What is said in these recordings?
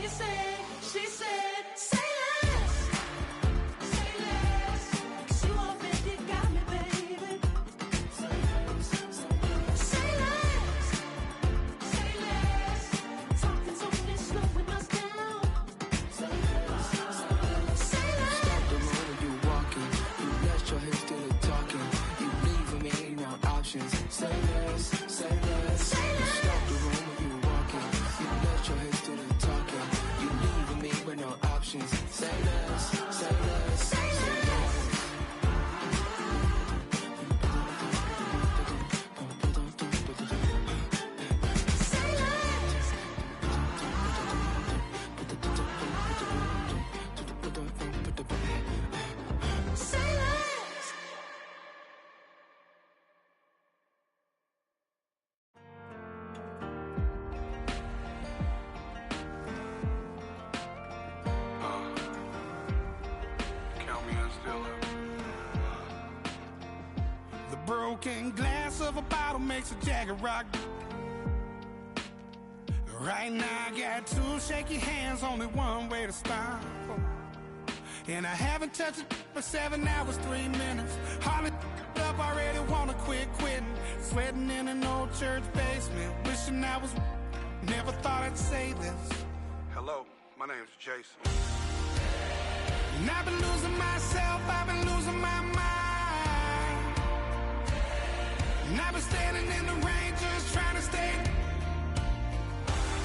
She said, say less, because you already got me, baby. Say less, talking's only slowing us down. Say less. Stop the moment you walking, you let your hips do the talking, you leaving me no options. Say less. Stop the moment you walking, you let your hips do the talking, you leaving me with no options. Say less. The broken glass of a bottle makes a Jagger rock. Right now I got two shaky hands, only one way to stop. And I haven't touched it for 7 hours, 3 minutes. Hardly up, already wanna quit quitting. Sweating in an old church basement, wishing I was. Never thought I'd say this. Hello, my name's Jason. And I've been losing myself, I've been losing my mind. And I've been standing in the rain just trying to stay.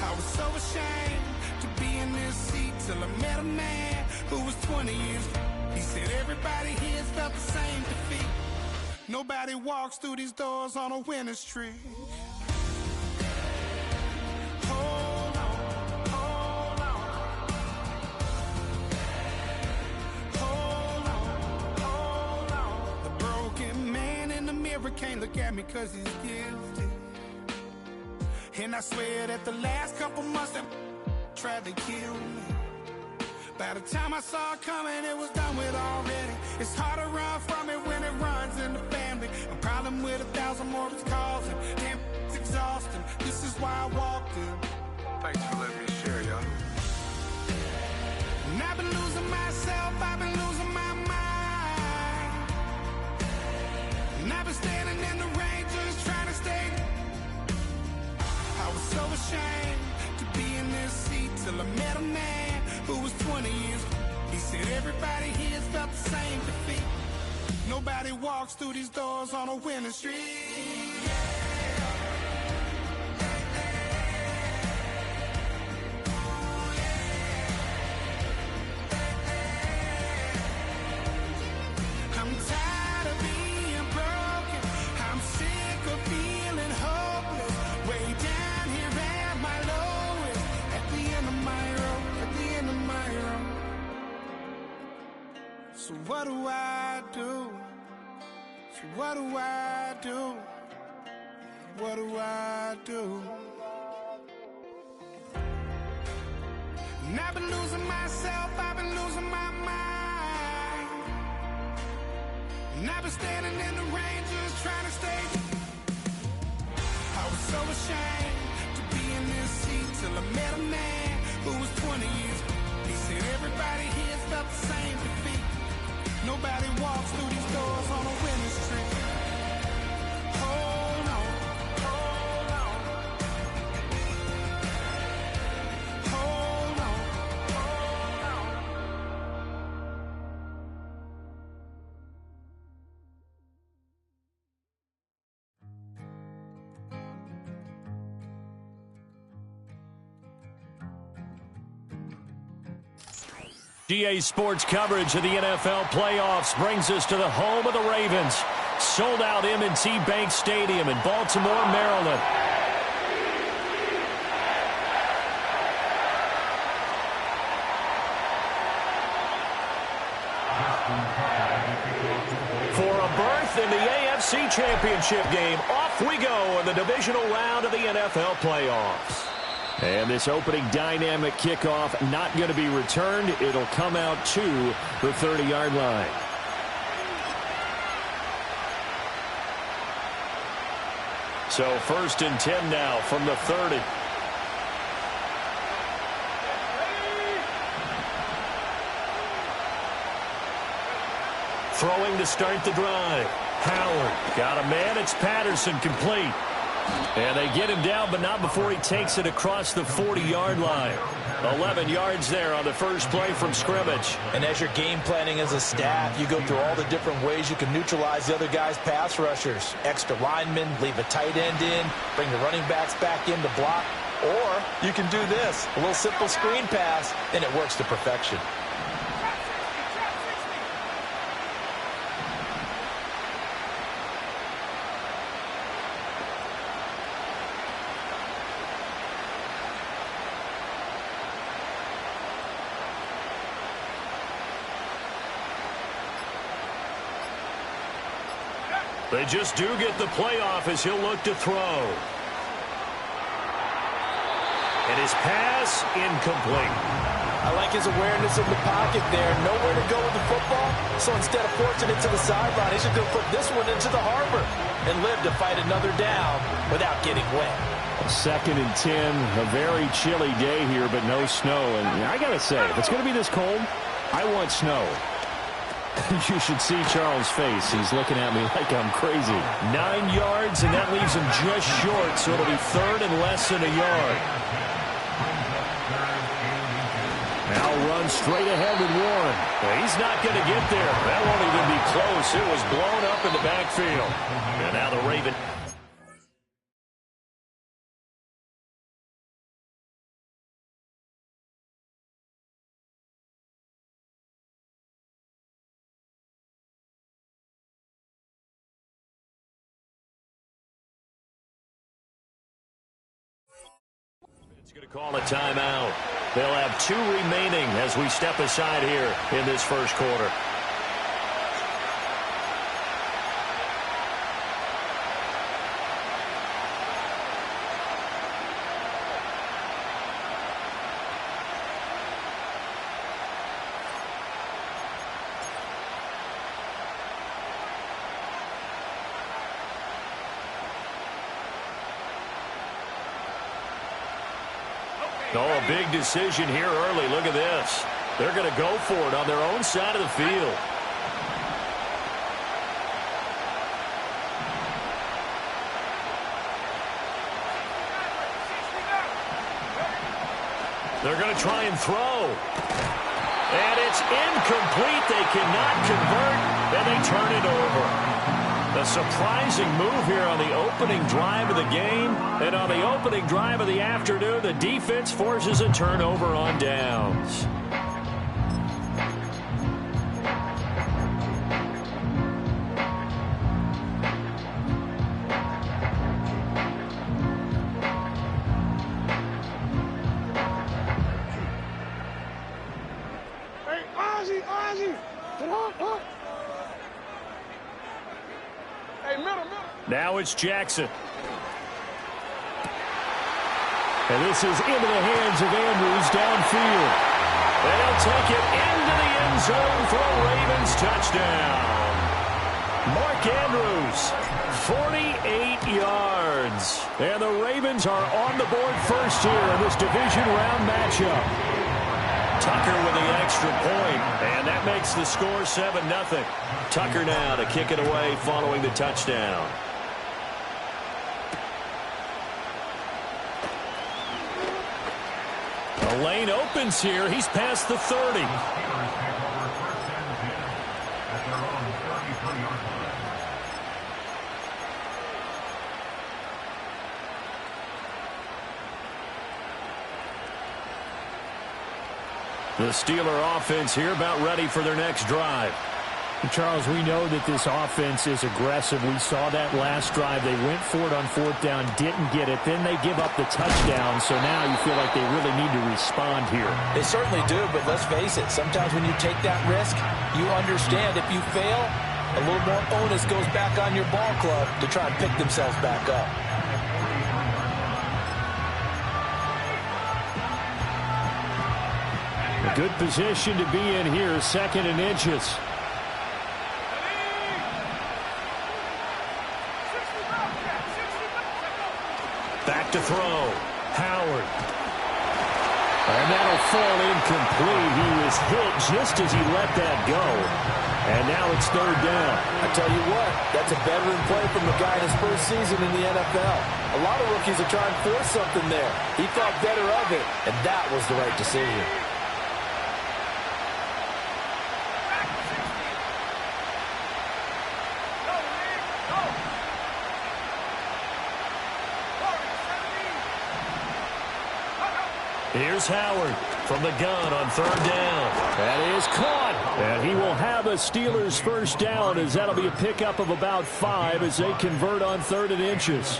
I was so ashamed to be in this seat till I met a man who was 20 years. He said everybody here felt the same defeat. Nobody walks through these doors on a winning streak. Hold on. The broken man in the mirror can't look at me 'cause he's guilty. And I swear that the last couple months that tried to kill me, by the time I saw it coming, it was done with already. It's hard to run from it when it runs in the family. A problem with 1,000 more it's causing. Damn, it's exhausting. This is why I walked in. Thanks for letting me share, y'all. And I've been losing myself, I've been losing my mind. And I've been standing in the rain just trying to stay. I was so ashamed to be in this seat till I met a man who was 20 years. He said everybody here's felt the same defeat. Nobody walks through these doors on a winning streak. I'm tired of being broken. I'm sick of feeling hopeless. Way down here at my lowest. At the end of my road. At the end of my road. So what do I do? So what do I do? What do I do? And I've been losing myself, I've been losing my mind. And I've been standing in the rain just trying to stay. I was so ashamed to be in this seat till I met a man who was 20 years. He said everybody here felt the same defeat. Nobody walks through these doors on a winning streak. Hold on, hold on. Hold on, hold on. GA Sports coverage of the NFL playoffs brings us to the home of the Ravens. Sold out M&T Bank Stadium in Baltimore, Maryland. For a berth in the AFC Championship game, off we go in the divisional round of the NFL playoffs. And this opening dynamic kickoff not going to be returned. It'll come out to the 30-yard line. So 1st and 10 now from the 30. Throwing to start the drive. Howard got a man. It's Patterson complete. And they get him down, but not before he takes it across the 40-yard line. 11 yards there on the first play from scrimmage. And as you're game planning as a staff, you go through all the different ways you can neutralize the other guy's pass rushers. Extra linemen, leave a tight end in, bring the running backs back in to block. Or you can do this, a little simple screen pass, and it works to perfection. They just do get the playoff as he'll look to throw. And his pass incomplete. I like his awareness in the pocket there. Nowhere to go with the football. So instead of forcing it to the sideline, he's just going to put this one into the harbor and live to fight another down without getting wet. 2nd and 10, a very chilly day here, but no snow. And I got to say, if it's going to be this cold, I want snow. You should see Charles' face. He's looking at me like I'm crazy. 9 yards, and that leaves him just short, so it'll be 3rd and less than a yard. Now run straight ahead with Warren. Well, he's not going to get there. That won't even be close. It was blown up in the backfield. And now the Ravens. It's going to call a timeout. They'll have 2 remaining as we step aside here in this first quarter. Oh, a big decision here early. Look at this. They're going to go for it on their own side of the field. They're going to try and throw. And it's incomplete. They cannot convert, and they turn it over. A surprising move here on the opening drive of the game. And on the opening drive of the afternoon, the defense forces a turnover on downs. Hey, Ozzy, get up. Hey, middle. Now it's Jackson. And this is into the hands of Andrews downfield. And he'll take it into the end zone for a Ravens touchdown. Mark Andrews, 48 yards. And the Ravens are on the board first here in this division round matchup. Tucker with the extra point, and that makes the score 7-0. Tucker now to kick it away following the touchdown. The lane opens here. He's past the 30. The Steeler offense here about ready for their next drive. Charles, we know that this offense is aggressive. We saw that last drive. They went for it on 4th down, didn't get it. Then they give up the touchdown, so now you feel like they really need to respond here. They certainly do, but let's face it, sometimes when you take that risk, you understand if you fail, a little more onus goes back on your ball club to try and pick themselves back up. A good position to be in here, 2nd and inches. Back to throw. Howard. And that'll fall incomplete. He was hit just as he let that go. And now it's third down. I tell you what, that's a veteran play from the guy in his first season in the NFL. A lot of rookies are trying to force something there. He thought better of it, and that was the right decision. Here's Howard from the gun on third down. That is caught. And he will have a Steelers first down, as that'll be a pickup of about 5 as they convert on 3rd and inches.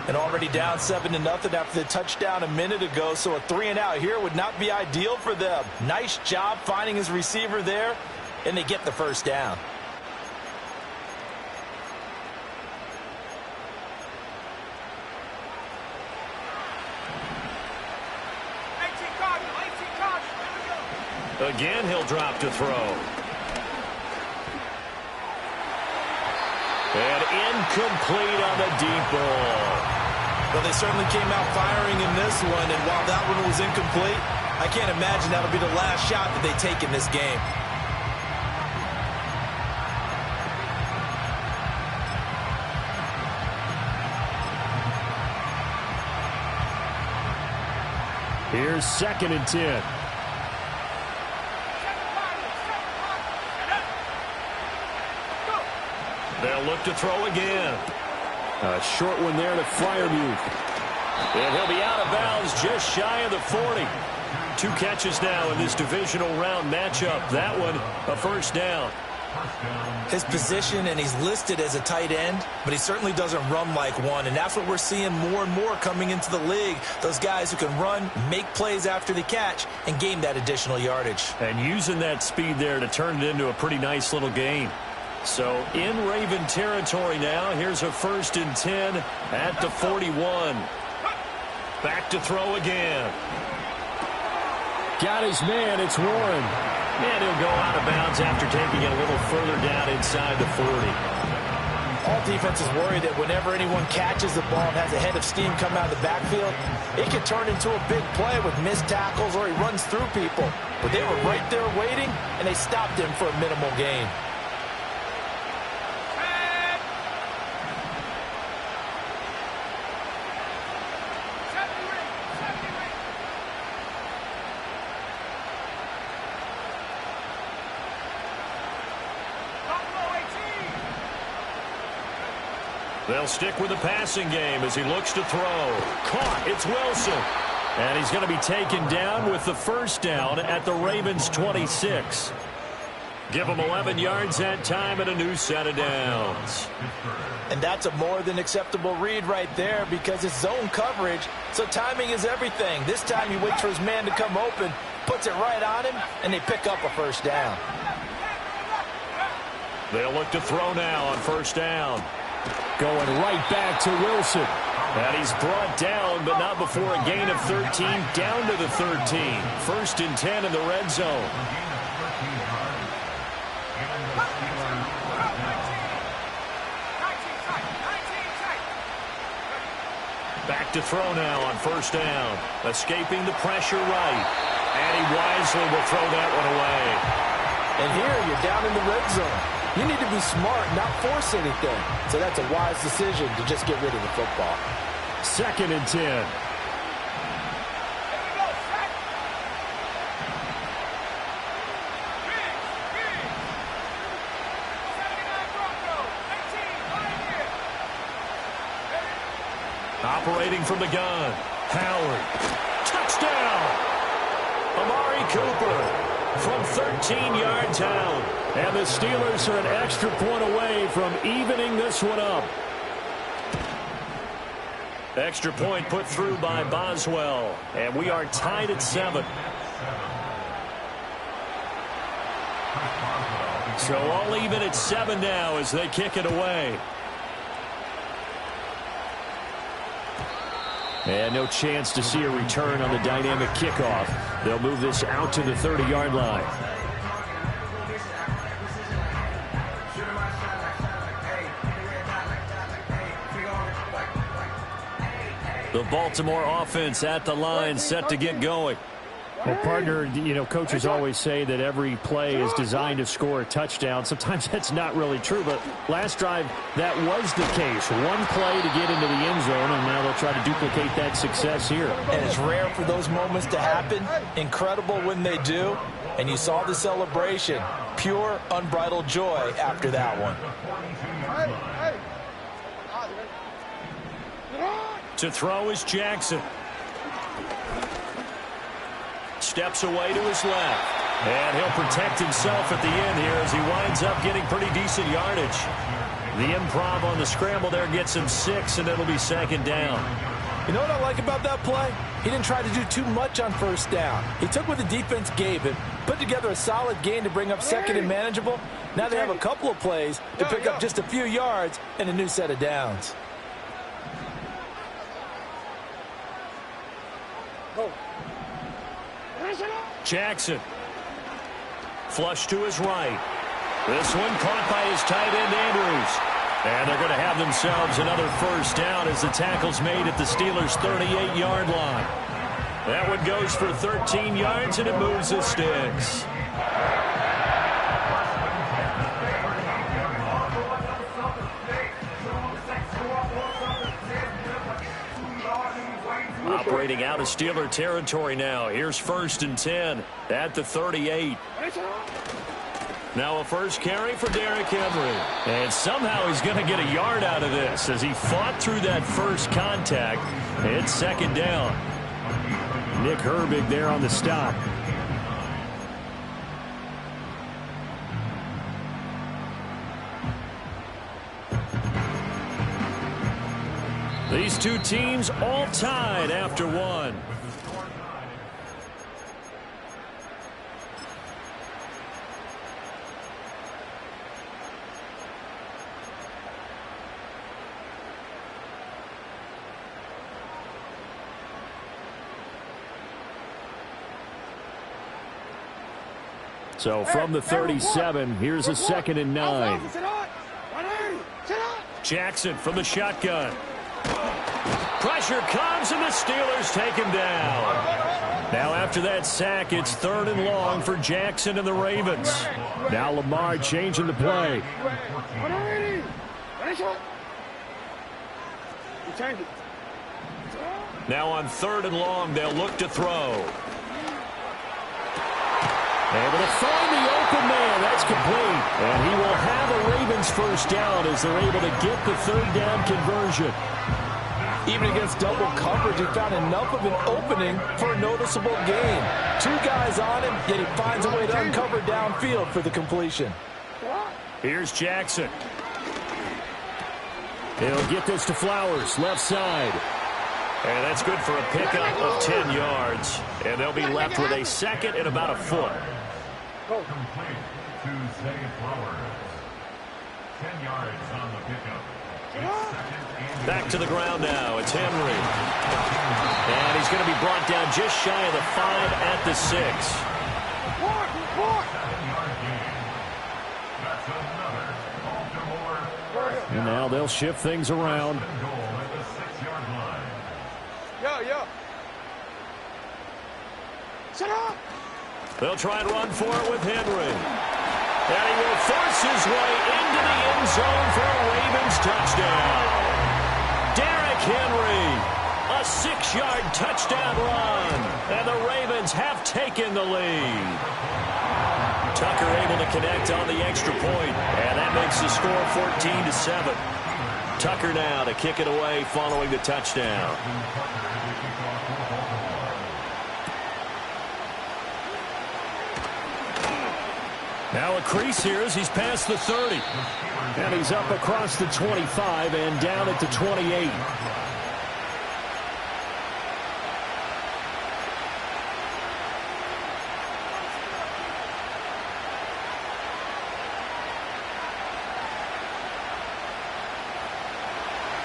And already down 7-0 after the touchdown a minute ago, so a 3-and-out here would not be ideal for them. Nice job finding his receiver there, and they get the first down. Again, he'll drop to throw. And incomplete on the deep ball. Well, they certainly came out firing in this one, and while that one was incomplete, I can't imagine that'll be the last shot that they take in this game. Here's 2nd and 10. They'll look to throw again. A short one there to Freiermuth. And he'll be out of bounds just shy of the 40. 2 catches now in this divisional round matchup. That one, a first down. His position, and he's listed as a tight end, but he certainly doesn't run like one, and that's what we're seeing more and more coming into the league. Those guys who can run, make plays after the catch, and gain that additional yardage. And using that speed there to turn it into a pretty nice little game. So in Raven territory now. Here's a 1st and 10 at the 41. Back to throw again. Got his man. It's Warren. And he'll go out of bounds after taking it a little further down inside the 40. All defenses worry that whenever anyone catches the ball and has a head of steam come out of the backfield, it can turn into a big play with missed tackles or he runs through people. But they were right there waiting, and they stopped him for a minimal gain. They'll stick with the passing game as he looks to throw. Caught. It's Wilson. And he's going to be taken down with the first down at the Ravens' 26. Give him 11 yards that time and a new set of downs. And that's a more than acceptable read right there because it's zone coverage, so timing is everything. This time he waits for his man to come open, puts it right on him, and they pick up a first down. They'll look to throw now on first down. Going right back to Wilson. And he's brought down, but not before a gain of 13, down to the 13. 1st and 10 in the red zone. Back to throw now on first down. Escaping the pressure right. And he wisely will throw that one away. And here you're down in the red zone. You need to be smart, not force anything. So that's a wise decision to just get rid of the football. 2nd and 10. Operating from the gun. Howard. Touchdown! Amari Cooper from 13 yards out. And the Steelers are an extra point away from evening this one up. Extra point put through by Boswell. And we are tied at 7. So all even at 7 now as they kick it away. And no chance to see a return on the dynamic kickoff. They'll move this out to the 30-yard line. The Baltimore offense at the line, set to get going. Well, partner, you know, coaches always say that every play is designed to score a touchdown. Sometimes that's not really true, but last drive, that was the case. One play to get into the end zone, and now they'll try to duplicate that success here. And it's rare for those moments to happen. Incredible when they do. And you saw the celebration. Pure, unbridled joy after that one. To throw is Jackson. Steps away to his left. And he'll protect himself at the end here as he winds up getting pretty decent yardage. The improv on the scramble there gets him 6, and it'll be second down. You know what I like about that play? He didn't try to do too much on first down. He took what the defense gave him, put together a solid gain to bring up second and manageable. Now they have a couple of plays to pick up just a few yards and a new set of downs. Jackson. Flush to his right. This one caught by his tight end, Andrews. And they're going to have themselves another first down as the tackle's made at the Steelers' 38-yard line. That one goes for 13 yards, and it moves the sticks. Operating out of Steeler territory now. Here's 1st and 10 at the 38. Now a first carry for Derrick Henry. And somehow he's going to get a yard out of this as he fought through that first contact. It's second down. Nick Herbig there on the stop. These two teams all tied after one. So from the 37, here's a 2nd and 9. Jackson from the shotgun. Pressure comes, and the Steelers take him down. Now after that sack, it's 3rd and long for Jackson and the Ravens. Now Lamar changing the play. Now on 3rd and long, they'll look to throw. Able to find the open man. That's complete. And he will have a Ravens first down as they're able to get the 3rd down conversion. Even against double coverage, he found enough of an opening for a noticeable gain. 2 guys on him, yet he finds a way to uncover downfield for the completion. Here's Jackson. He'll get this to Flowers, left side. And that's good for a pickup of 10 yards. And they'll be left with a 2nd and about a foot. Complete to Zay Flowers. 10 yards on the pickup. Back to the ground now. It's Henry. And he's going to be brought down just shy of the 5 at the 6. And now they'll shift things around. They'll try and run for it with Henry. And he will force his way into the end zone for a Ravens touchdown. Derrick Henry, a 6-yard touchdown run. And the Ravens have taken the lead. Tucker able to connect on the extra point. And that makes the score 14-7. Tucker now to kick it away following the touchdown. Now a crease here as he's past the 30. And he's up across the 25 and down at the 28.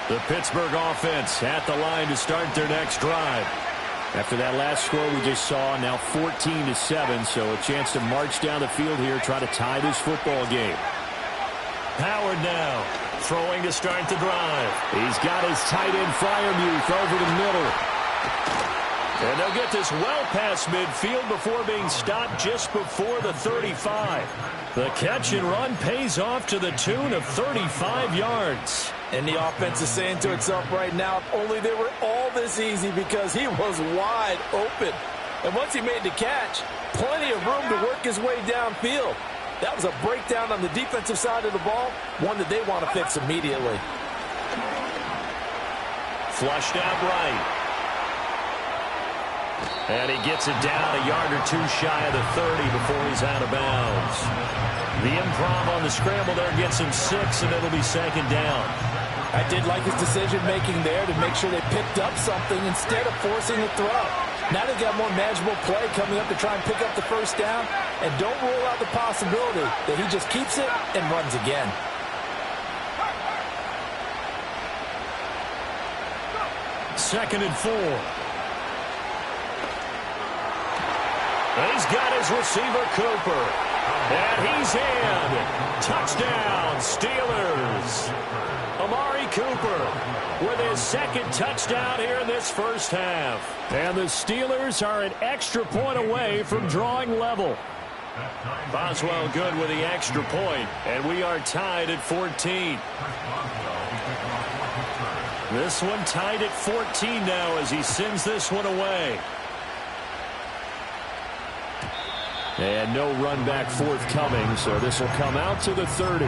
The Pittsburgh offense at the line to start their next drive. After that last score we just saw, now 14-7, so a chance to march down the field here, try to tie this football game. Howard now, throwing to start the drive. He's got his tight end Freiermuth over the middle. And they'll get this well past midfield before being stopped just before the 35. The catch and run pays off to the tune of 35 yards. And the offense is saying to itself right now, if only they were all this easy, because he was wide open. And once he made the catch, plenty of room to work his way downfield. That was a breakdown on the defensive side of the ball, one that they want to fix immediately. Flushed out right. And he gets it down a yard or two shy of the 30 before he's out of bounds. The improv on the scramble there gets him 6, and it'll be second down. I did like his decision-making there to make sure they picked up something instead of forcing a throw. Now they got more manageable play coming up to try and pick up the first down, and don't rule out the possibility that he just keeps it and runs again. Second and 4. He's got his receiver, Cooper. And he's in. Touchdown, Steelers. Amari Cooper with his second touchdown here in this first half. And the Steelers are an extra point away from drawing level. Boswell good with the extra point, and we are tied at 14. This one tied at 14 now as he sends this one away. And no run back forthcoming, so this will come out to the 30.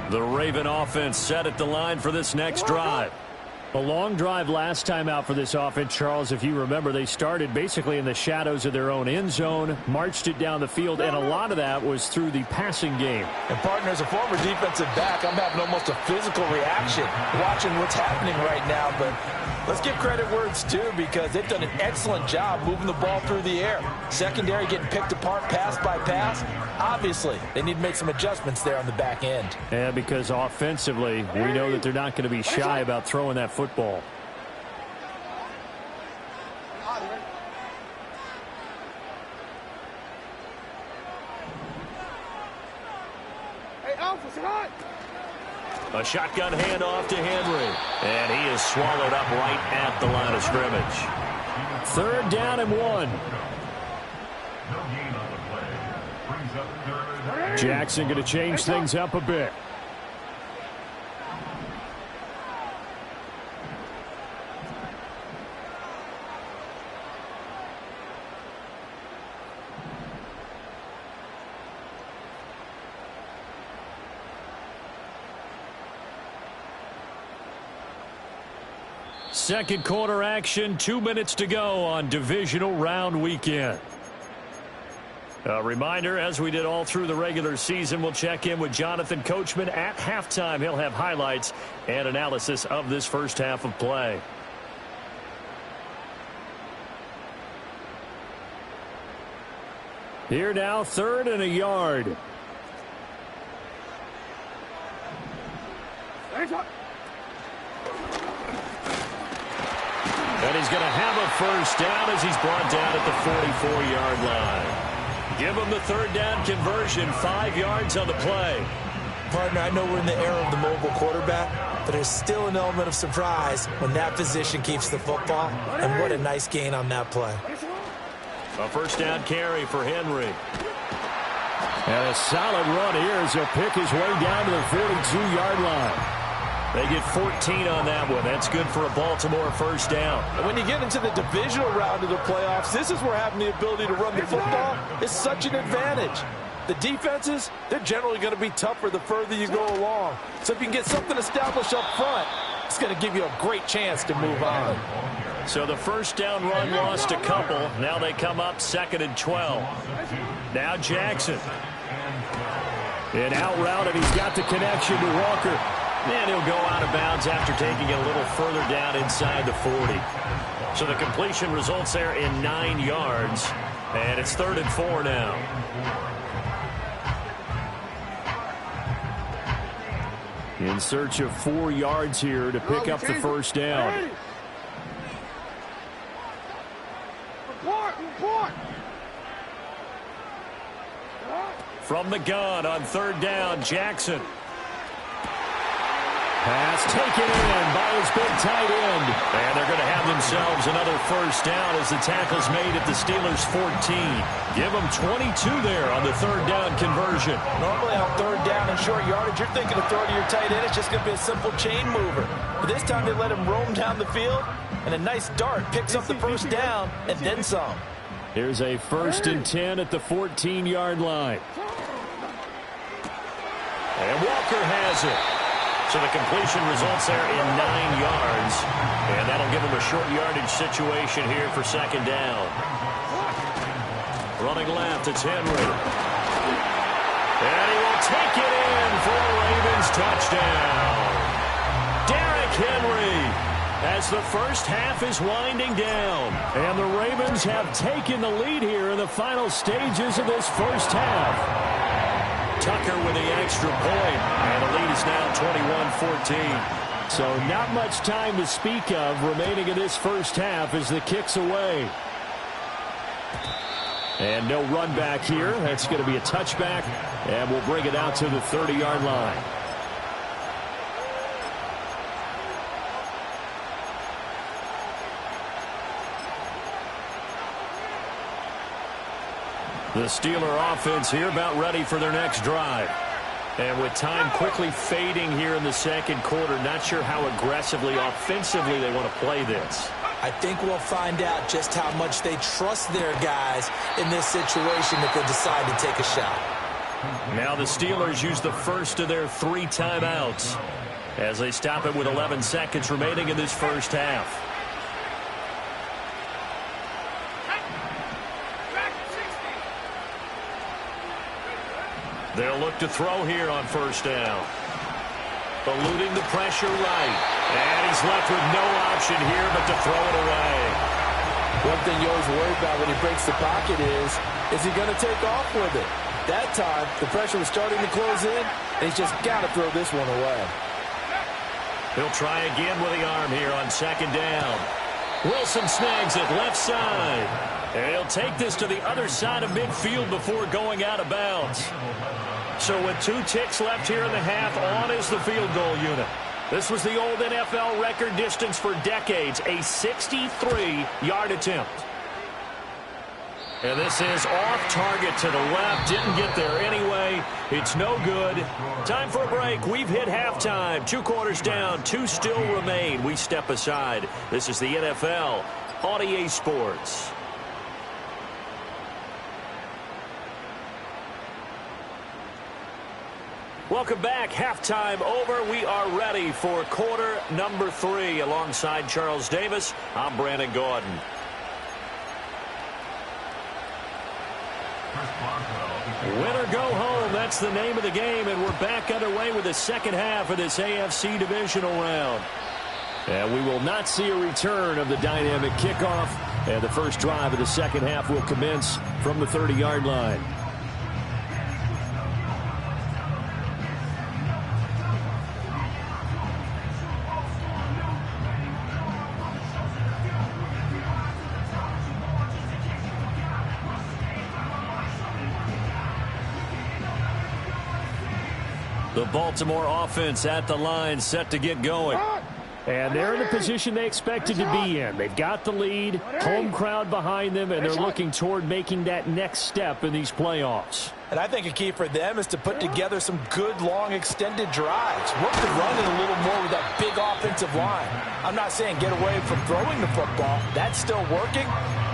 The Raven offense set at the line for this next drive. A long drive last time out for this offense, Charles. If you remember, they started basically in the shadows of their own end zone, marched it down the field, and a lot of that was through the passing game. And, partner, as a former defensive back, I'm having almost a physical reaction watching what's happening right now. But let's give credit where it's due, because they've done an excellent job moving the ball through the air. Secondary getting picked apart pass by pass. Obviously, they need to make some adjustments there on the back end. Yeah, because offensively, we know that they're not going to be shy about throwing that football. A shotgun handoff to Henry. And he is swallowed up right at the line of scrimmage. Third down and 1. Jackson going to change things up a bit. Second quarter action, 2 minutes to go on divisional round weekend. A reminder, as we did all through the regular season, we'll check in with Jonathan Coachman at halftime. He'll have highlights and analysis of this first half of play. Here now, 3rd and a yard. And he's going to have a first down as he's brought down at the 44-yard line. Give him the third down conversion, 5 yards on the play. Partner, I know we're in the era of the mobile quarterback, but there's still an element of surprise when that position keeps the football, and what a nice gain on that play. A first down carry for Henry. And a solid run here as he'll pick his way down to the 42-yard line. They get 14 on that one. That's good for a Baltimore first down. And when you get into the divisional round of the playoffs, this is where having the ability to run the football is such an advantage. The defenses, they're generally going to be tougher the further you go along. So if you can get something established up front, it's going to give you a great chance to move on. So the first down run lost a couple. Now they come up 2nd and 12. Now Jackson. An out route, and he's got the connection to Walker. And he'll go out of bounds after taking it a little further down inside the 40. So the completion results there in 9 yards. And it's 3rd and 4 now. In search of 4 yards here to pick up the first down. From the gun on 3rd down, Jackson. Pass taken in by his big tight end. And they're going to have themselves another first down as the tackle's made at the Steelers' 14. Give them 22 there on the 3rd down conversion. Normally on 3rd down and short yardage, you're thinking of throwing to your tight end. It's just going to be a simple chain mover. But this time they let him roam down the field, and a nice dart picks up the first down and then some. Here's a 1st and 10 at the 14-yard line. And Walker has it. So the completion results there in 9 yards. And that'll give him a short yardage situation here for 2nd down. Running left, it's Henry. And he will take it in for a Ravens touchdown. Derrick Henry, as the first half is winding down. And the Ravens have taken the lead here in the final stages of this first half. Tucker with the extra point, and the lead is now 21-14. So not much time to speak of remaining in this first half as the kick's away. And no run back here. That's going to be a touchback, and we'll bring it out to the 30-yard line. The Steeler offense here about ready for their next drive. And with time quickly fading here in the 2nd quarter, not sure how aggressively, offensively they want to play this. I think we'll find out just how much they trust their guys in this situation if they decide to take a shot. Now the Steelers use the first of their 3 timeouts as they stop it with 11 seconds remaining in this first half. They'll look to throw here on 1st down. Eluding the pressure right. And he's left with no option here but to throw it away. One thing you always worry about when he breaks the pocket is he going to take off with it? That time, the pressure was starting to close in, and he's just got to throw this one away. He'll try again with the arm here on 2nd down. Wilson snags it left side. And he'll take this to the other side of midfield before going out of bounds. So with 2 ticks left here in the half, on is the field goal unit. This was the old NFL record distance for decades, a 63-yard attempt. And this is off target to the left. Didn't get there anyway. It's no good. Time for a break. We've hit halftime. 2 quarters down. 2 still remain. We step aside. This is the NFL on EA Sports. Welcome back. Halftime over. We are ready for quarter number 3. Alongside Charles Davis, I'm Brandon Gordon. Win or go home, that's the name of the game, and we're back underway with the second half of this AFC divisional round. And we will not see a return of the dynamic kickoff, and the first drive of the second half will commence from the 30-yard line. The Baltimore offense at the line, set to get going. And they're in the position they expected to be in. They've got the lead, home crowd behind them, and they're looking toward making that next step in these playoffs. And I think a key for them is to put together some good, long, extended drives. Work the run in a little more with that big offensive line. I'm not saying get away from throwing the football. That's still working.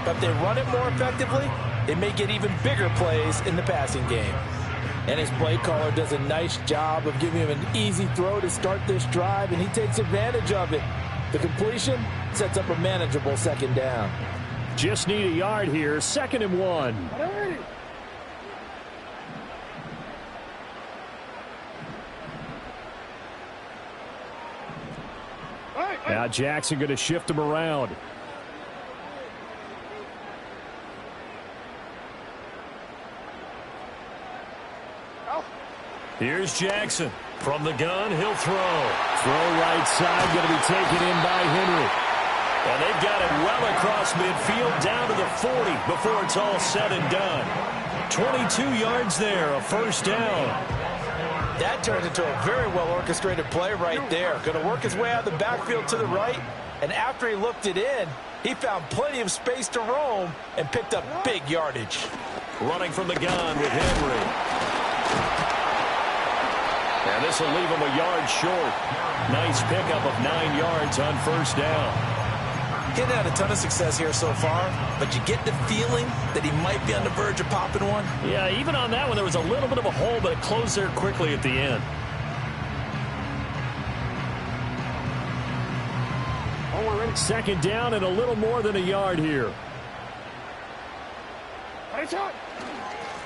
But if they run it more effectively, they may get even bigger plays in the passing game. And his play caller does a nice job of giving him an easy throw to start this drive, and he takes advantage of it. The completion sets up a manageable second down. Just need a yard here, 2nd and 1. Now Jackson going to shift him around. Here's Jackson. From the gun, he'll throw. Throw right side, going to be taken in by Henry. And they've got it well across midfield down to the 40 before it's all said and done. 22 yards there, a first down. That turned into a very well-orchestrated play right there. Going to work his way out of the backfield to the right, and after he looked it in, he found plenty of space to roam and picked up big yardage. Running from the gun with Henry. And this will leave him a yard short. Nice pickup of 9 yards on first down. He hasn't had a ton of success here so far, but you get the feeling that he might be on the verge of popping one. Yeah, even on that one, there was a little bit of a hole, but it closed there quickly at the end. Second down and a little more than a yard here.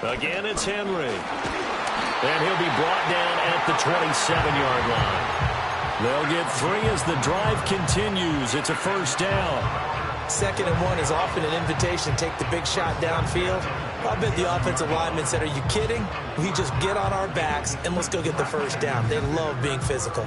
Again, it's Henry. And he'll be brought down at the 27-yard line. They'll get 3 as the drive continues. It's a first down. 2nd and 1 is often an invitation to take the big shot downfield. I bet the offensive linemen said, are you kidding? We just get on our backs and let's go get the first down. They love being physical.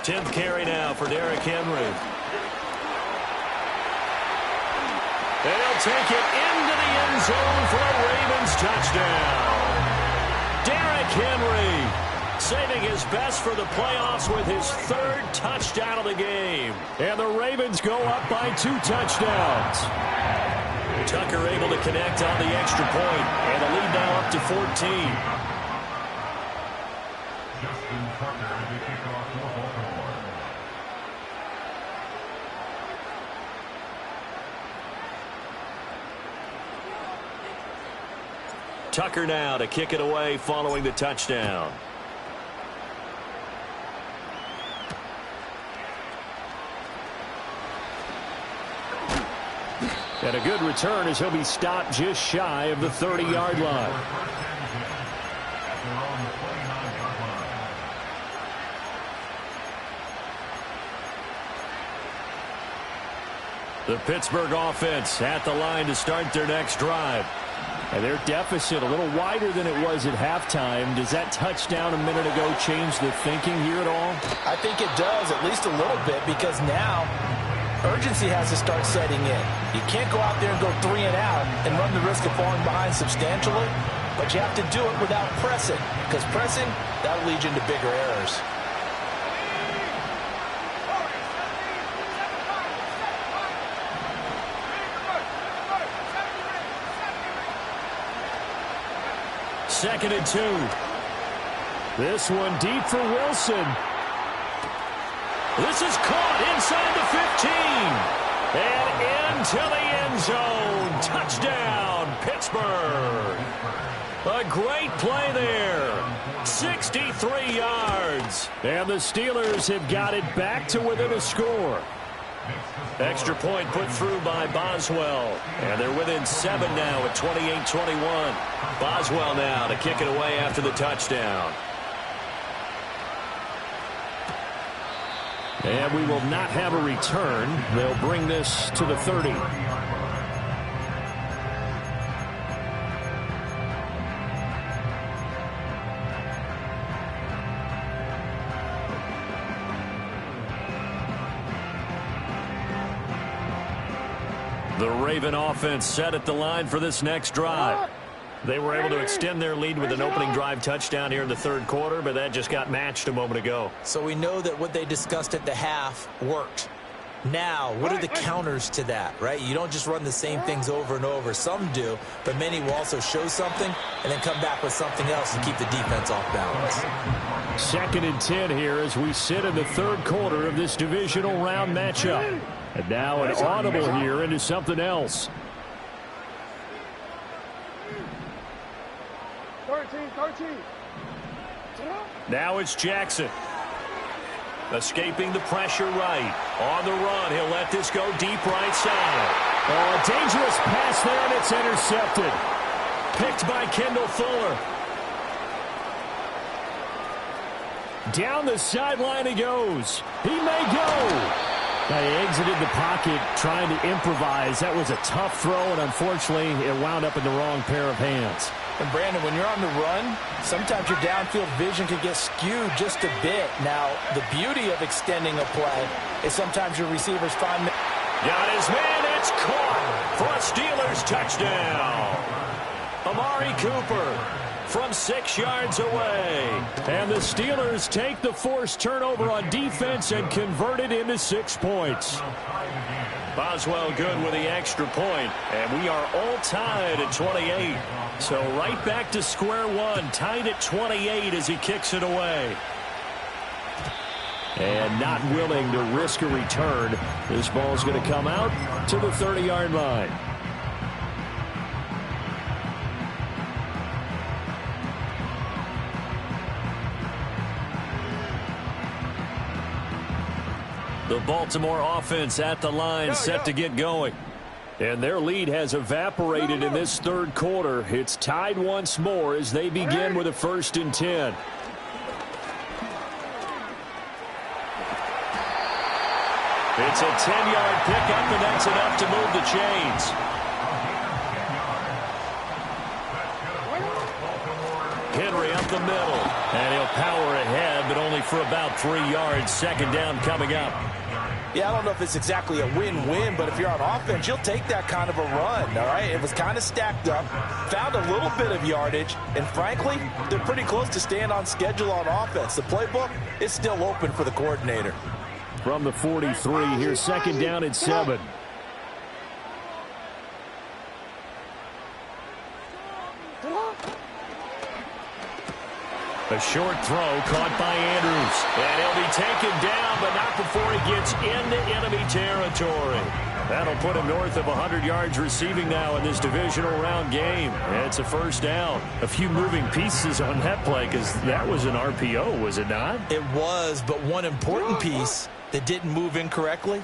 Tenth carry now for Derrick Henry. And he'll take it into the end zone for a Ravens touchdown. Derrick Henry saving his best for the playoffs with his 3rd touchdown of the game. And the Ravens go up by 2 touchdowns. Tucker able to connect on the extra point, and the lead now up to 14. Tucker now to kick it away following the touchdown. And a good return as he'll be stopped just shy of the 30-yard line. The Pittsburgh offense at the line to start their next drive. And their deficit a little wider than it was at halftime. Does that touchdown a minute ago change the thinking here at all? I think it does, at least a little bit, because now urgency has to start setting in. You can't go out there and go 3 and out and run the risk of falling behind substantially, but you have to do it without pressing, because pressing, that'll lead you into bigger errors. Second and 2. This one deep for Wilson. This is caught inside the 15. And into the end zone. Touchdown, Pittsburgh. A great play there. 63 yards. And the Steelers have got it back to within a score. Extra point put through by Boswell. And they're within 7 now at 28-21. Boswell now to kick it away after the touchdown. And we will not have a return. They'll bring this to the 30. The Raven offense set at the line for this next drive. They were able to extend their lead with an opening drive touchdown here in the 3rd quarter, but that just got matched a moment ago. So we know that what they discussed at the half worked. Now, what are the counters to that, right? You don't just run the same things over and over. Some do, but many will also show something and then come back with something else to keep the defense off balance. 2nd and 10 here as we sit in the 3rd quarter of this divisional round matchup. And now an audible here into something else. 13. Now it's Jackson. Escaping the pressure right. On the run, he'll let this go deep right side. Oh, a dangerous pass there, and it's intercepted. Picked by Kendall Fuller. Down the sideline he goes. He may go. Now he exited the pocket trying to improvise. That was a tough throw, and unfortunately, it wound up in the wrong pair of hands. And Brandon, when you're on the run, sometimes your downfield vision can get skewed just a bit. Now, the beauty of extending a play is sometimes your receivers find... Got his man, it's caught for a Steelers touchdown. Amari Cooper from 6 yards away. And the Steelers take the forced turnover on defense and convert it into 6 points. Boswell good with the extra point, and we are all tied at 28. So right back to square one, tied at 28 as he kicks it away. And not willing to risk a return. This ball's going to come out to the 30-yard line. The Baltimore offense at the line, set to get going. And their lead has evaporated in this third quarter. It's tied once more as they begin with a 1st and 10. It's a 10-yard pickup, and that's enough to move the chains. Henry up the middle, and he'll power ahead, but only for about 3 yards. 2nd down coming up. Yeah, I don't know if it's exactly a win-win, but if you're on offense, you'll take that kind of a run, all right? It was kind of stacked up, found a little bit of yardage, and frankly, they're pretty close to staying on schedule on offense. The playbook is still open for the coordinator. From the 43, here's 2nd down and 7. A short throw caught by Andrews. And he'll be taken down, but not before he gets into enemy territory. That'll put him north of 100 yards receiving now in this divisional round game. It's a 1st down. A few moving pieces on that play because that was an RPO, was it not? It was, but one important piece that didn't move incorrectly,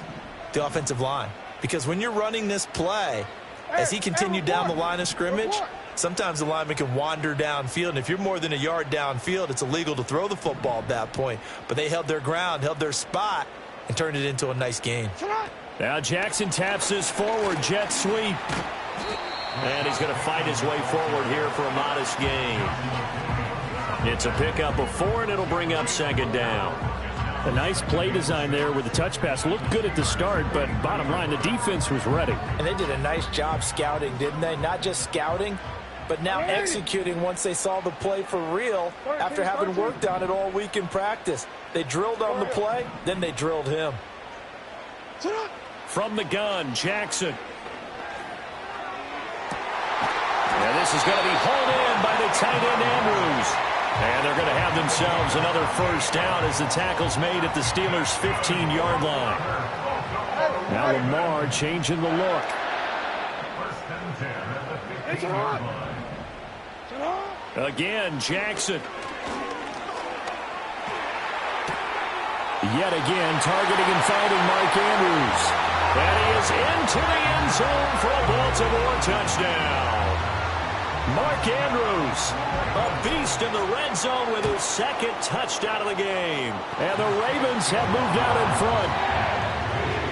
the offensive line. Because when you're running this play, as he continued down the line of scrimmage, sometimes the lineman can wander downfield, and if you're more than a yard downfield, it's illegal to throw the football at that point. But they held their ground, held their spot, and turned it into a nice game. Now Jackson taps this forward, jet sweep. And he's going to fight his way forward here for a modest gain. It's a pickup of 4, and it'll bring up 2nd down. A nice play design there with the touch pass. Looked good at the start, but bottom line, the defense was ready. And they did a nice job scouting, didn't they? Not just scouting, but now executing once they saw the play for real after having worked on it all week in practice. They drilled on the play, then they drilled him. From the gun, Jackson. And this is going to be hauled in by the tight end, Andrews. And they're going to have themselves another 1st down as the tackle's made at the Steelers' 15-yard line. Now Lamar changing the look. 1st and 10 at the 15-yard line. Again, Jackson. Yet again, targeting and finding Mark Andrews. And he is into the end zone for a Baltimore touchdown. Mark Andrews, a beast in the red zone with his 2nd touchdown of the game. And the Ravens have moved out in front.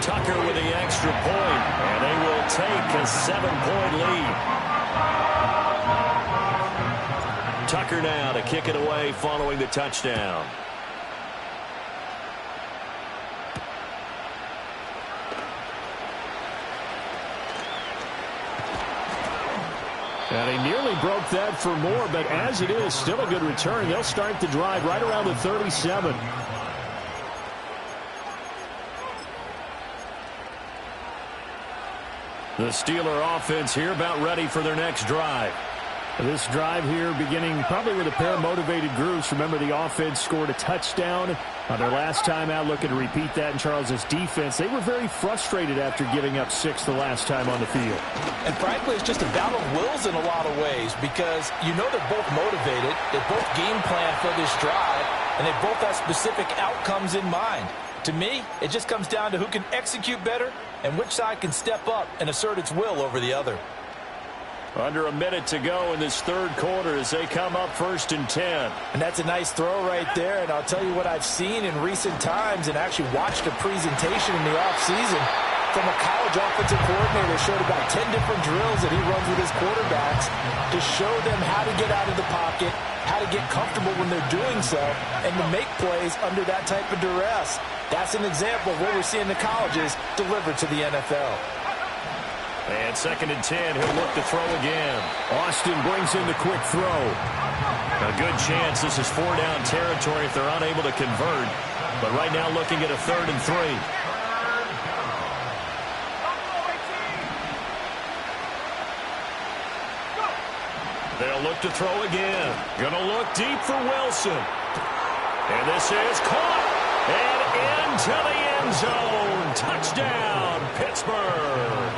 Tucker with the extra point, and they will take a 7-point lead. Tucker now to kick it away following the touchdown. And he nearly broke that for more, but as it is, still a good return. They'll start the drive right around the 37. The Steeler offense here about ready for their next drive. This drive here beginning probably with a pair of motivated groups. Remember, the offense scored a touchdown on their last time out. Looking to repeat that in Charles's defense. They were very frustrated after giving up 6 the last time on the field. And frankly, it's just a battle of wills in a lot of ways because you know they're both motivated. They both game plan for this drive. and they both have specific outcomes in mind. To me, it just comes down to who can execute better and which side can step up and assert its will over the other. Under a minute to go in this third quarter as they come up 1st and 10. And that's a nice throw right there. And I'll tell you what I've seen in recent times and actually watched a presentation in the offseason from a college offensive coordinator. Showed about 10 different drills that he runs with his quarterbacks to show them how to get out of the pocket, how to get comfortable when they're doing so, and to make plays under that type of duress. That's an example of what we're seeing the colleges deliver to the NFL. And 2nd and 10, he'll look to throw again. Austin brings in the quick throw. A good chance this is 4-down territory if they're unable to convert. But right now looking at a 3rd and 3. They'll look to throw again. Gonna look deep for Wilson. And this is caught. And into the end zone. Touchdown, Pittsburgh.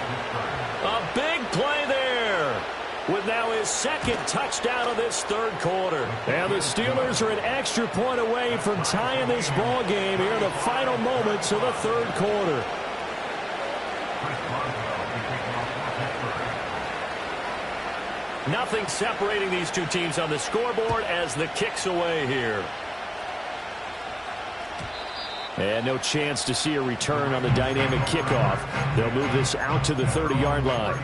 A big play there with now his 2nd touchdown of this third quarter. And the Steelers are an extra point away from tying this ball game here in the final moments of the third quarter. Nothing separating these two teams on the scoreboard as the kick's away here. And no chance to see a return on the dynamic kickoff. They'll move this out to the 30-yard line.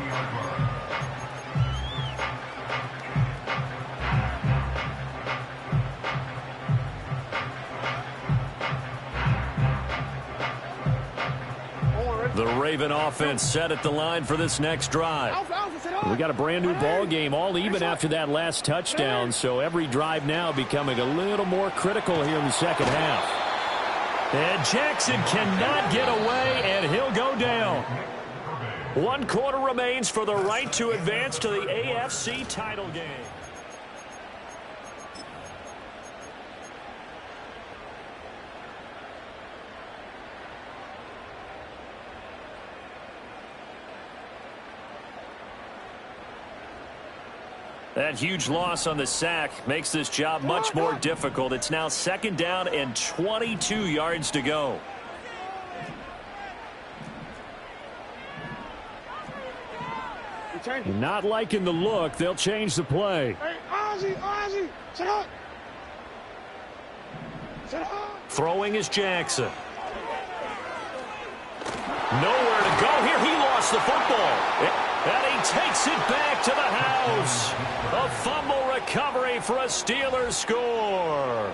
The Raven offense set at the line for this next drive. We got a brand new ball game, all even after that last touchdown, so every drive now becoming a little more critical here in the second half. And Jackson cannot get away, and he'll go down. 1 quarter remains for the right to advance to the AFC title game. That huge loss on the sack makes this job much more difficult. It's now 2nd down and 22 yards to go. Not liking the look. They'll change the play. Hey, Ozzie, sit up. Throwing is Jackson. Nowhere to go here. He lost the football. And he takes it back to the house. A fumble recovery for a Steelers score.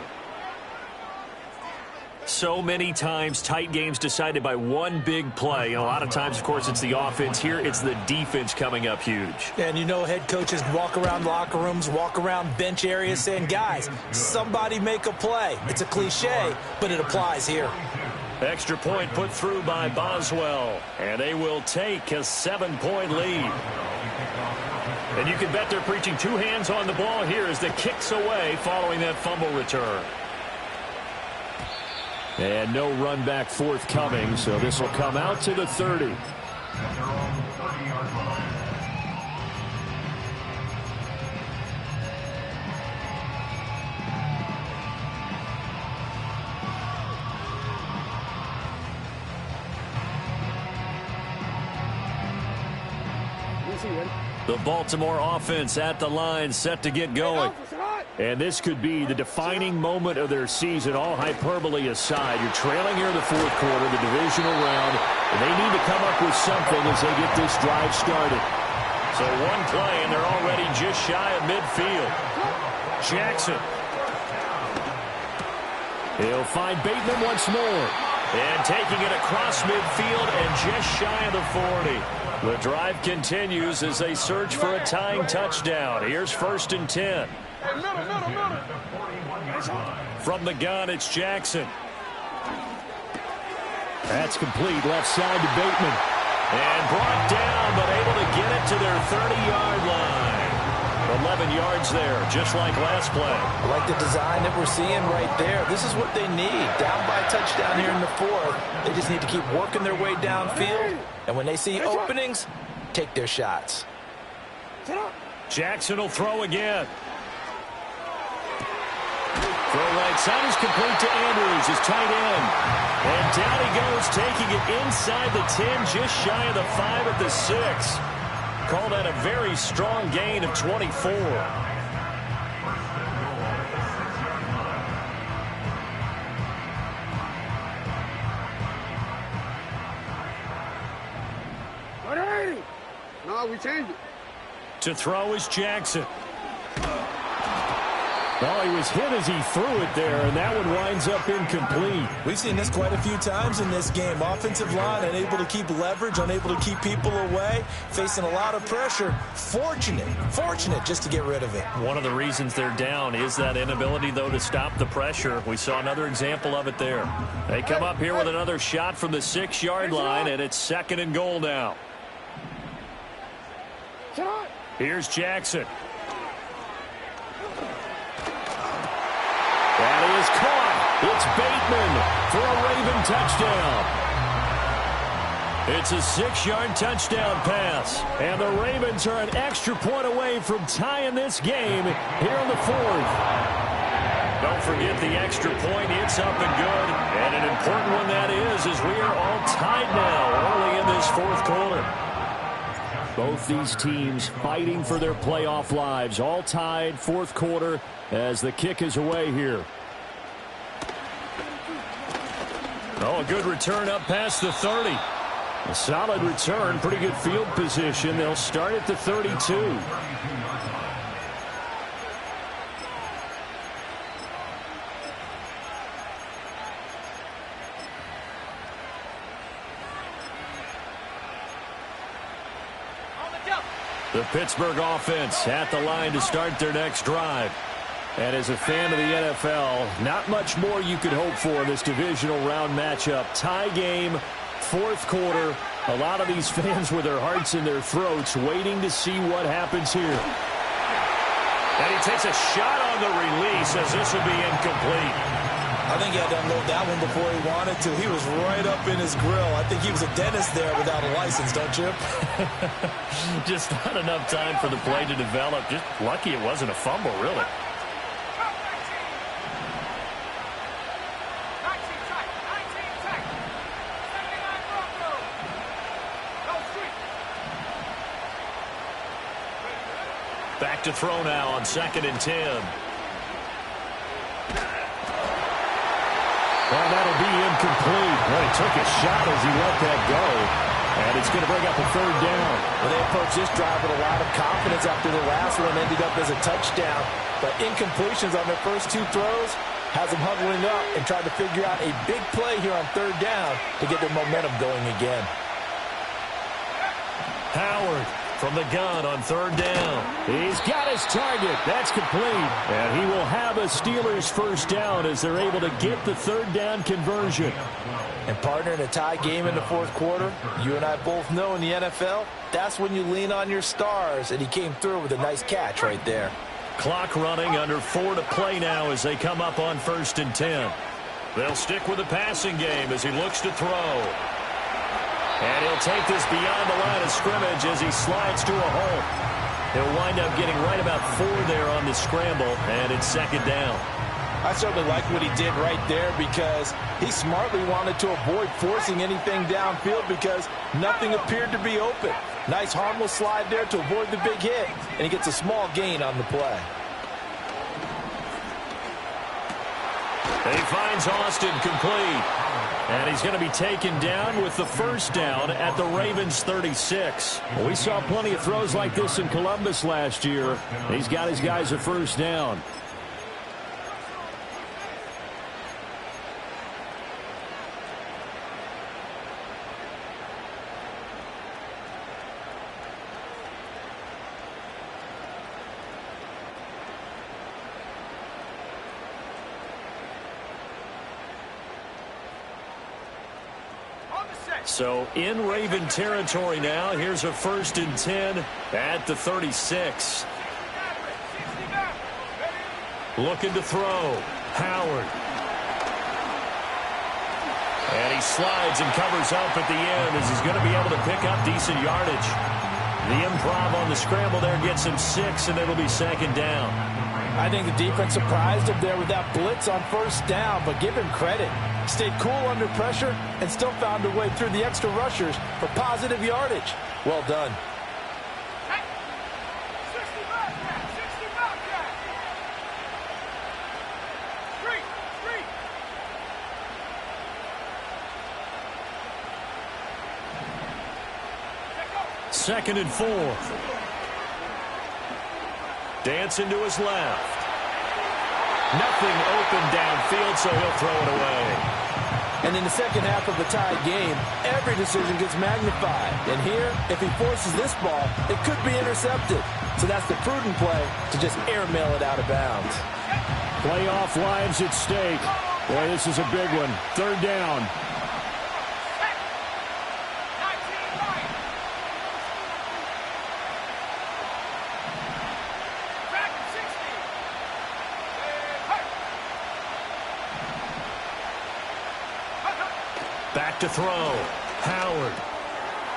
So many times tight games decided by one big play. And a lot of times, of course, it's the offense. Here, it's the defense coming up huge. And you know head coaches walk around locker rooms, walk around bench areas saying, guys, somebody make a play. It's a cliche, but it applies here. Extra point put through by Boswell. And they will take a 7-point lead. And you can bet they're preaching 2 hands on the ball here as the kick's away following that fumble return. And no run back forthcoming, so this will come out to the 30. The Baltimore offense at the line, set to get going. And this could be the defining moment of their season, all hyperbole aside. You're trailing here in the fourth quarter, the divisional round, and they need to come up with something as they get this drive started. So one play, and they're already just shy of midfield. Jackson. He'll find Bateman once more. And taking it across midfield and just shy of the 40. The drive continues as they search for a tying touchdown. Here's 1st and 10. From the gun, it's Jackson. That's complete, left side to Bateman. And brought down, but able to get it to their 30-yard line. 11 yards there, just like last play. I like the design that we're seeing right there. This is what they need. Down by a touchdown here in the fourth. They just need to keep working their way downfield. And when they see openings, take their shots. Jackson will throw again. Throw right side is complete to Andrews, his tight end. And down he goes, taking it inside the 10, just shy of the 5 at the 6. Call that a very strong gain of 24. No, we changed it. To throw is Jackson. Well, he was hit as he threw it there, and that one winds up incomplete. We've seen this quite a few times in this game. Offensive line unable to keep leverage, unable to keep people away, facing a lot of pressure. Fortunate just to get rid of it. One of the reasons they're down is that inability, though, to stop the pressure. We saw another example of it there. They come up here with another shot from the 6-yard line, and it's 2nd and goal now. Here's Jackson. That is caught. It's Bateman for a Raven touchdown. It's a 6-yard touchdown pass. And the Ravens are an extra point away from tying this game here in the 4th. Don't forget the extra point. It's up and good. And an important one that is, as we are all tied now early in this 4th quarter. Both these teams fighting for their playoff lives. All tied, 4th quarter, as the kick is away here. Oh, a good return up past the 30. A solid return, pretty good field position. They'll start at the 32. The Pittsburgh offense at the line to start their next drive. And as a fan of the NFL, not much more you could hope for in this divisional round matchup. Tie game, 4th quarter. A lot of these fans with their hearts in their throats waiting to see what happens here. And he takes a shot on the release as this will be incomplete. I think he had to unload that one before he wanted to. He was right up in his grill. I think he was a dentist there without a license, don't you? Just not enough time for the play to develop. Just lucky it wasn't a fumble, really. Back to throw now on 2nd and 10. Well, that'll be incomplete. Well, he took a shot as he let that go. And it's going to bring up a 3rd down. Well, they approached this drive with a lot of confidence after the last one ended up as a touchdown. But incompletions on their first 2 throws has them huddling up and trying to figure out a big play here on 3rd down to get their momentum going again. Howard from the gun on 3rd down. He's got his target. That's complete. And he will have a Steelers 1st down as they're able to get the 3rd down conversion. And partner, in a tie game in the 4th quarter, you and I both know in the NFL, that's when you lean on your stars. And he came through with a nice catch right there. Clock running, under 4 to play now as they come up on 1st and 10. They'll stick with the passing game as he looks to throw. And he'll take this beyond the line of scrimmage as he slides to a hole. He'll wind up getting right about 4 there on the scramble, and it's 2nd down. I certainly like what he did right there because he smartly wanted to avoid forcing anything downfield because nothing appeared to be open. Nice harmless slide there to avoid the big hit, and he gets a small gain on the play. He finds Austin complete. And he's going to be taken down with the 1st down at the Ravens 36. We saw plenty of throws like this in Columbus last year. He's got his guys a 1st down. So in Raven territory now. Here's a 1st and 10 at the 36. Looking to throw. Howard. And he slides and covers up at the end as he's going to be able to pick up decent yardage. The improv on the scramble there gets him 6, and it'll be 2nd down. I think the defense surprised him there with that blitz on first down, but give him credit. Stayed cool under pressure and still found a way through the extra rushers for positive yardage. Well done. Second and 4. Dancing to his left. Nothing open downfield, so he'll throw it away. And in the second half of the tied game, every decision gets magnified. And here, if he forces this ball, it could be intercepted. So that's the prudent play to just airmail it out of bounds. Playoff lives at stake. Boy, this is a big one. Third down. Back to throw. Howard.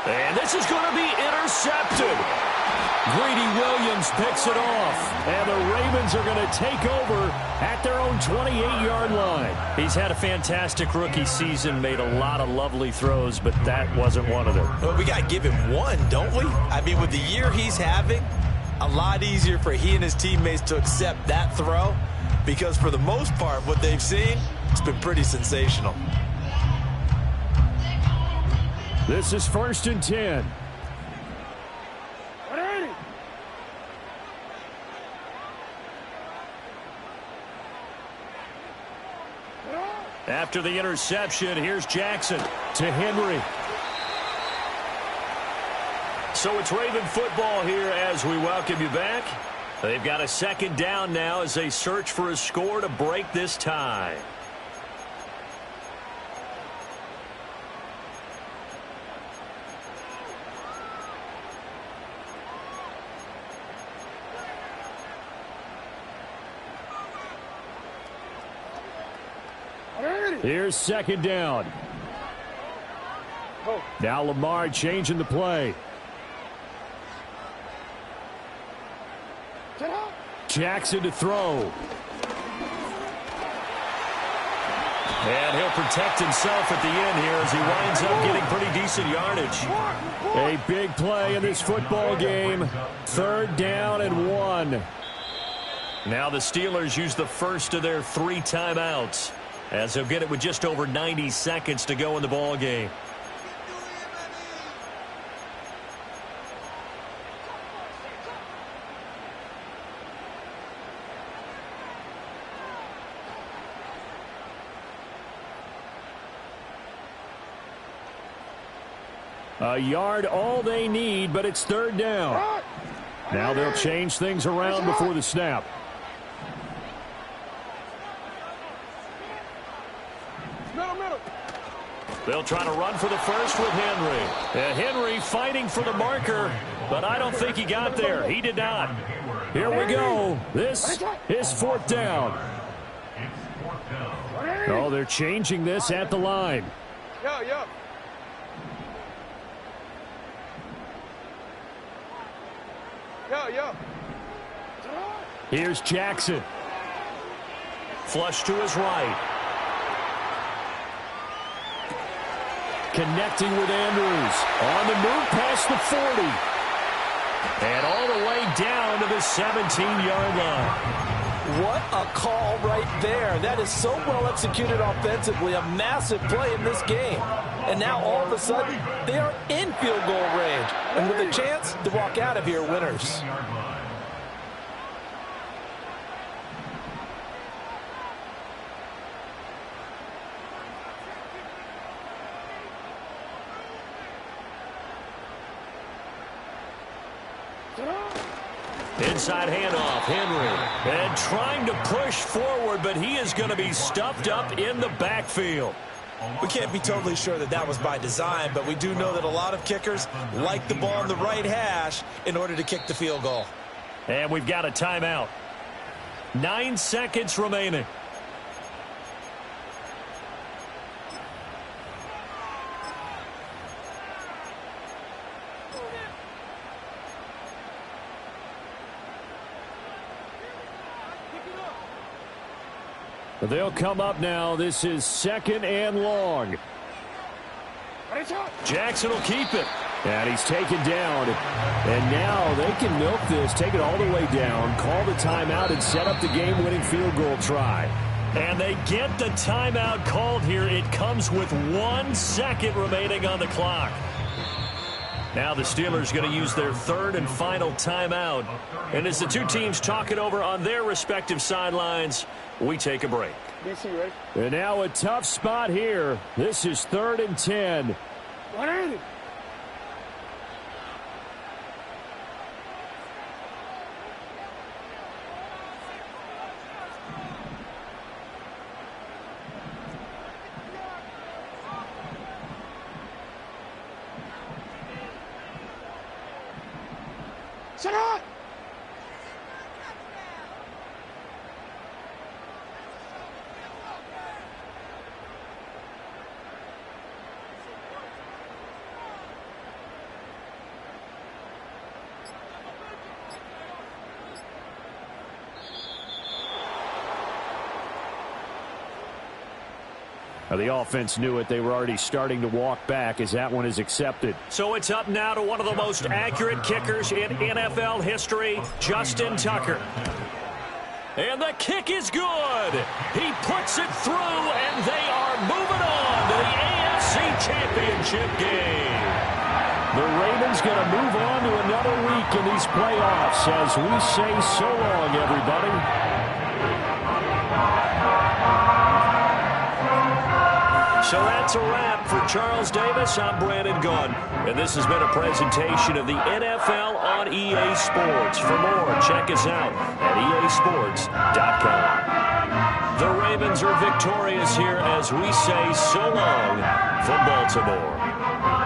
And this is going to be intercepted. Greedy Williams picks it off. And the Ravens are going to take over at their own 28-yard line. He's had a fantastic rookie season, made a lot of lovely throws, but that wasn't one of them. Well, we got to give him one, don't we? I mean, with the year he's having, a lot easier for he and his teammates to accept that throw, because for the most part, what they've seen, it's been pretty sensational. This is 1st and 10. After the interception, here's Jackson to Henry. So it's Raven football here as we welcome you back. They've got a second down now as they search for a score to break this tie. Here's second down. Now Lamar changing the play. Jackson to throw. And he'll protect himself at the end here as he winds up getting pretty decent yardage. A big play in this football game. 3rd down and 1. Now the Steelers use the first of their 3 timeouts, as they'll get it with just over 90 seconds to go in the ball game. A yard all they need, but it's 3rd down. Now they'll change things around before the snap. They'll try to run for the first with Henry. Henry fighting for the marker, but I don't think he got there. He did not. Here we go. This is 4th down. Oh, they're changing this at the line. Here's Jackson. Flush to his right. Connecting with Andrews. On the move past the 40. And all the way down to the 17-yard line. What a call right there. That is so well executed offensively. A massive play in this game. And now all of a sudden, they are in field goal range. And with a chance to walk out of here winners. Inside handoff, Henry. And trying to push forward, but he is going to be stuffed up in the backfield. We can't be totally sure that that was by design, but we do know that a lot of kickers like the ball on the right hash in order to kick the field goal. And we've got a timeout. 9 seconds remaining. They'll come up now. This is 2nd and long. Jackson will keep it. And he's taken down. And now they can milk this, take it all the way down, call the timeout, and set up the game-winning field goal try. And they get the timeout called here. It comes with 1 second remaining on the clock. Now the Steelers going to use their 3rd and final timeout. And as the two teams talk it over on their respective sidelines, we take a break. And now a tough spot here. This is 3rd and 10. What is it? Shut up! The offense knew it. They were already starting to walk back as that one is accepted. So it's up now to one of the most accurate kickers in NFL history, Justin Tucker. And the kick is good. He puts it through, and they are moving on to the AFC Championship game. The Ravens going to move on to another week in these playoffs as we say so long, everybody. So that's a wrap for Charles Davis. I'm Brandon Gunn. And this has been a presentation of the NFL on EA Sports. For more, check us out at easports.com. The Ravens are victorious here as we say so long from Baltimore.